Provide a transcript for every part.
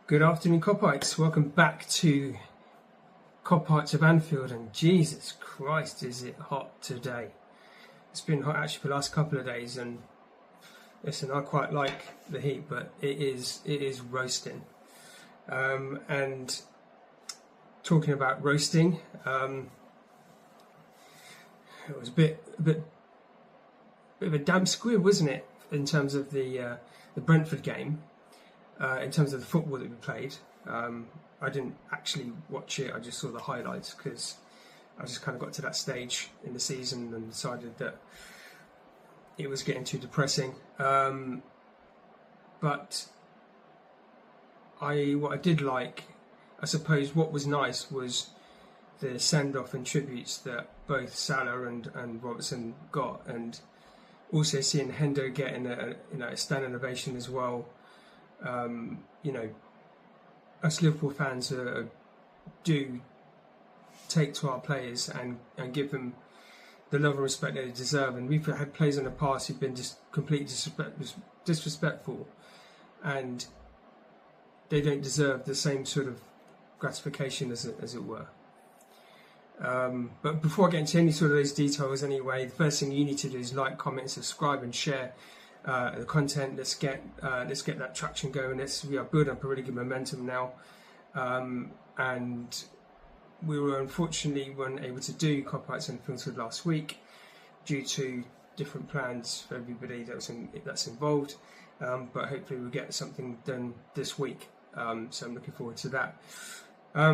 Good afternoon, Kopites. Welcome back to Kopites of Anfield, and Jesus Christ, is it hot today. It's been hot actually for the last couple of days, and listen, I quite like the heat, but it is roasting. And talking about roasting, it was a bit of a damp squib, wasn't it, in terms of the Brentford game. In terms of the football that we played, I didn't actually watch it. I just saw the highlights because I just kind of got to that stage in the season and decided that it was getting too depressing. But what I did like, I suppose, what was nice was the send-off and tributes that both Salah and Robertson got, and also seeing Hendo getting a standing ovation as well. Us Liverpool fans do take to our players and give them the love and respect that they deserve. And we've had players in the past who've been just completely disrespectful, and they don't deserve the same sort of gratification as it were. But before I get into any sort of those details anyway, the first thing you need to do is like, comment, subscribe and share the content. Let's get that traction going. We are building up a really good momentum now, and we were unfortunately weren't able to do Kopites of Anfield last week due to different plans for everybody that's involved. But hopefully we'll get something done this week. So I'm looking forward to that.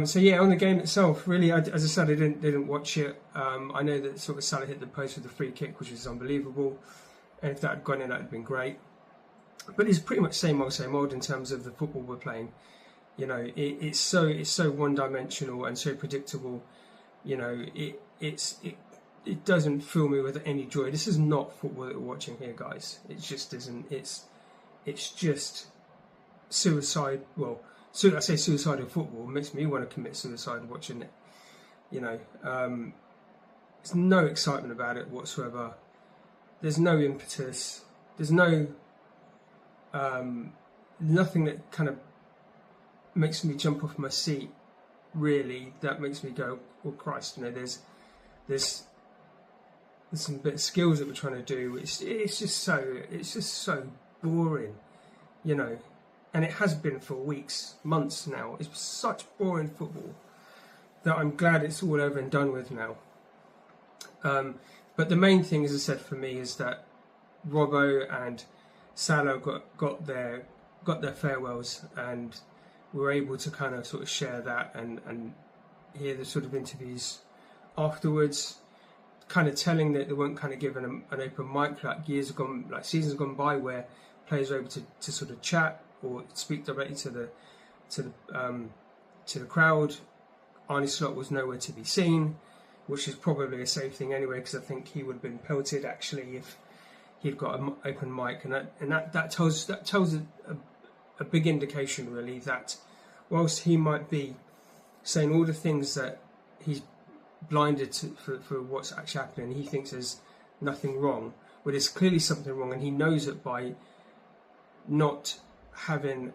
So yeah, on the game itself, really, as I said, I didn't watch it. I know that sort of Salah hit the post with the free kick, which was unbelievable. And if that had gone in, that would have been great. But it's pretty much same old in terms of the football we're playing. It's so one-dimensional and so predictable. It doesn't fill me with any joy. This is not football that we're watching here, guys. It just isn't. It's just suicide. Well, so I say suicidal football. It makes me want to commit suicide watching it. There's no excitement about it whatsoever. There's no impetus. There's no nothing that kind of makes me jump off my seat. Really, that makes me go, "Oh Christ!" There's some bit of skills that we're trying to do. It's just so boring, and it has been for weeks, months now. It's such boring football that I'm glad it's all over and done with now. But the main thing, as I said, for me is that Robbo and Salah got their farewells, and we were able to kind of sort of share that and hear the sort of interviews afterwards, kind of telling that they weren't kind of given an open mic like seasons gone by, where players were able to sort of chat or speak directly to the crowd. Arne Slot was nowhere to be seen, which is probably a safe thing anyway, because I think he would have been pelted actually if he'd got an open mic, and that tells a big indication really that whilst he might be saying all the things that he's blinded to for what's actually happening, he thinks there's nothing wrong, but there's clearly something wrong, and he knows it by not having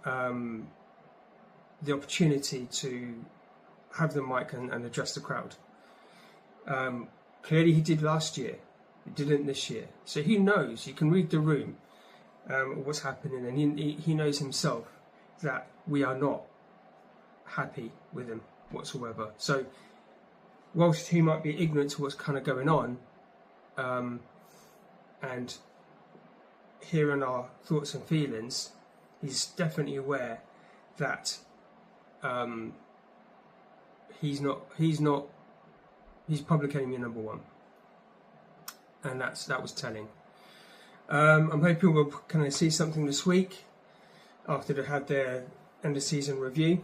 the opportunity to have the mic and address the crowd. Clearly he did last year, he didn't this year, so he knows, he can read the room, what's happening, and he knows himself that we are not happy with him whatsoever. So whilst he might be ignorant to what's kind of going on, and hearing our thoughts and feelings, he's definitely aware that he's public enemy number one, and that was telling. I'm hoping we'll kind of see something this week after they had their end of season review,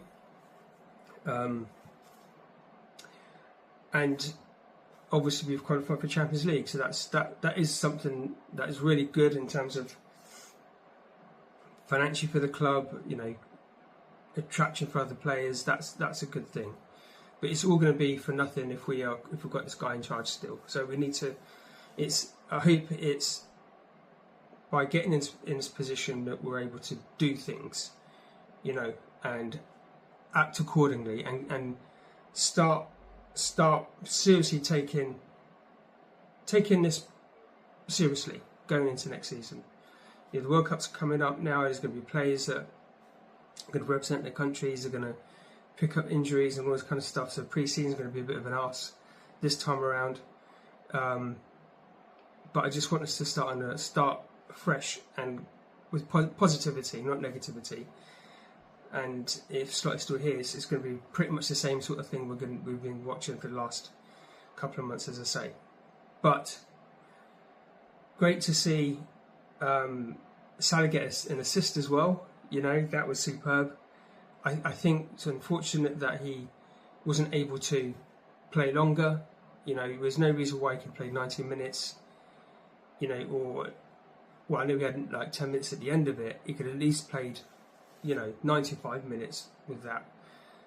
and obviously we've qualified for Champions League, so that is something that is really good in terms of financially for the club, attraction for other players. That's a good thing. But it's all going to be for nothing if we've got this guy in charge still. So we need to. I hope it's by getting in this position that we're able to do things you know, and act accordingly, and start seriously taking this seriously going into next season. You know, the World Cup's coming up now. There's going to be players that are going to represent their countries, are going to pick up injuries and all this kind of stuff. So pre-season is going to be a bit of an arse this time around. But I just want us to start fresh and with positivity, not negativity. And if Slot is still here, it's going to be pretty much the same sort of thing we've been watching for the last couple of months, as I say. But great to see Salah get an assist as well. You know, that was superb. I think it's unfortunate that he wasn't able to play longer. You know, there's no reason why he could play 90 minutes. You know, or well, I know we had like 10 minutes at the end of it. He could at least played, you know, 95 minutes with that.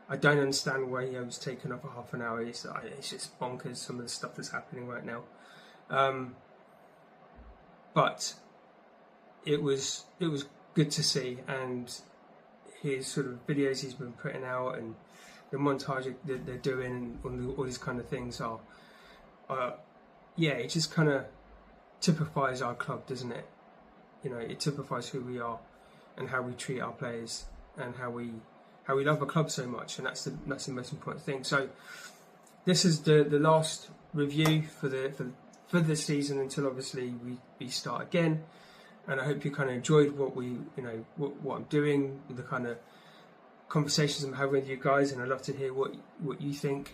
I don't understand why he was taken off for half an hour. It's just bonkers, some of the stuff that's happening right now. But it was good to see, and his sort of videos he's been putting out and the montage that they're doing and all these kind of things are yeah, it just kind of typifies our club, doesn't it? You know, it typifies who we are and how we treat our players and how we love our club so much, and that's the most important thing. So this is the last review for this season until obviously we start again. And I hope you kind of enjoyed what I'm doing, the kind of conversations I'm having with you guys, and I'd love to hear what you think.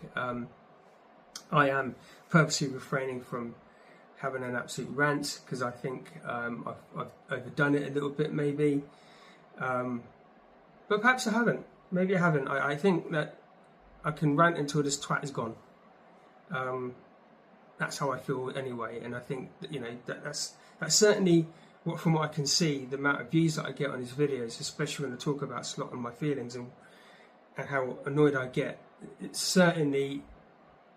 I am purposely refraining from having an absolute rant because I think I've overdone it a little bit, maybe. But perhaps I haven't. Maybe I haven't. I think that I can rant until this twat is gone. That's how I feel anyway, and I think that, you know, that's certainly from what I can see, the amount of views that I get on his videos, especially when I talk about Slot and my feelings and how annoyed I get, it certainly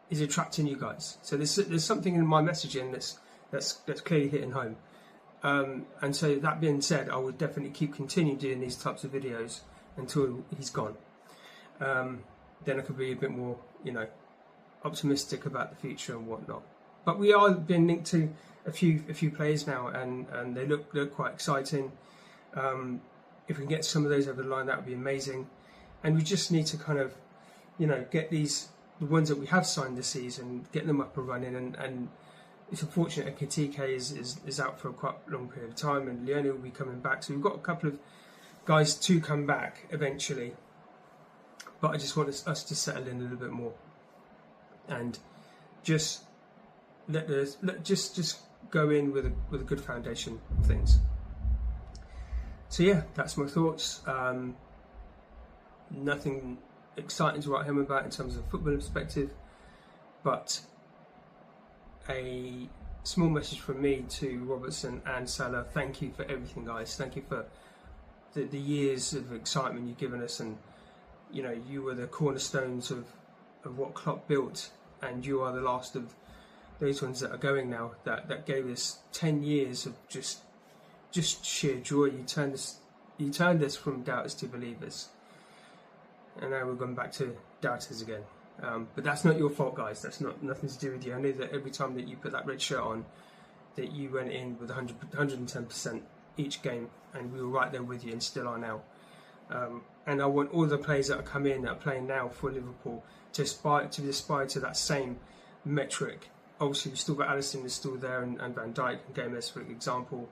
is attracting you guys. So there's something in my messaging that's clearly hitting home. And so that being said, I will definitely continue doing these types of videos until he's gone. Then I could be a bit more, you know, optimistic about the future and whatnot. But we are being linked to a few players now, and they look quite exciting. If we can get some of those over the line, that would be amazing. And we just need to kind of, you know, get the ones that we have signed this season, get them up and running. And it's unfortunate that Kopites is out for a quite long period of time, and YNWA will be coming back. So we've got a couple of guys to come back eventually. But I just want us to settle in a little bit more and just just go in with a good foundation of things. So yeah, that's my thoughts. Nothing exciting to write home about in terms of a football perspective, but a small message from me to Robertson and Salah. Thank you for everything, guys. Thank you for the years of excitement you've given us, and you know, you were the cornerstones of what Klopp built, and you are the last of those ones that are going now, that gave us 10 years of just sheer joy. You turned us from doubters to believers, and now we're going back to doubters again. But that's not your fault, guys. That's nothing to do with you. I know that every time that you put that red shirt on, that you went in with 110% each game, and we were right there with you, and still are now. And I want all the players that are coming in, that are playing now for Liverpool, to aspire to that same metric. Obviously, we've still got Alisson is still there, and Van Dijk and Gomez, for example.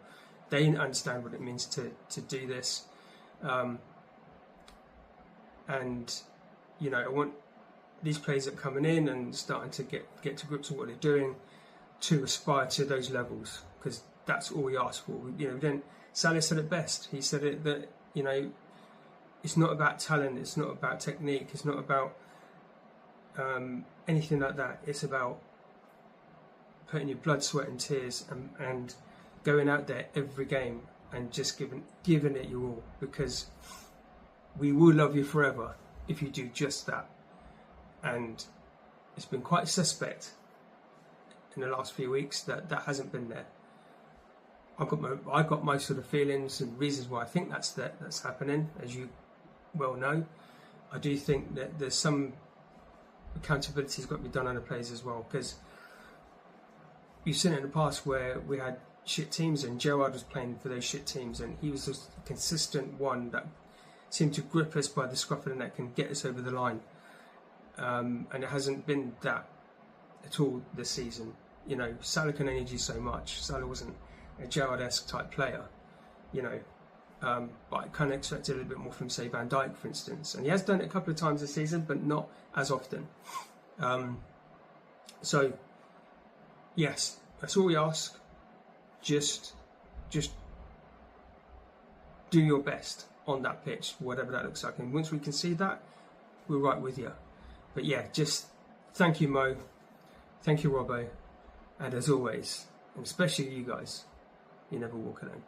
They understand what it means to do this. And, you know, I want these players that are coming in and starting to get to grips with what they're doing to aspire to those levels, because that's all we ask for. You know, Salah said it best. He said it that, you know, it's not about talent, it's not about technique, it's not about anything like that. It's about putting your blood, sweat and tears and going out there every game and just giving it your all, because we will love you forever if you do just that. And it's been quite suspect in the last few weeks that hasn't been there. I've got my sort of feelings and reasons why I think that's happening, as you well, no. I do think that there's some accountability has got to be done on the players as well, because you've seen it in the past where we had shit teams and Gerrard was playing for those shit teams, and he was just a consistent one that seemed to grip us by the scruff of the neck and get us over the line. And it hasn't been that at all this season. You know, Salah can only do so much. Salah wasn't a Gerrard-esque type player, you know. But I kind of expected a little bit more from, say, Van Dijk, for instance. And he has done it a couple of times this season, but not as often. So, yes, that's all we ask. Just do your best on that pitch, whatever that looks like. And once we can see that, we're right with you. But yeah, just thank you, Mo. Thank you, Robbo. And as always, and especially you guys, you never walk alone.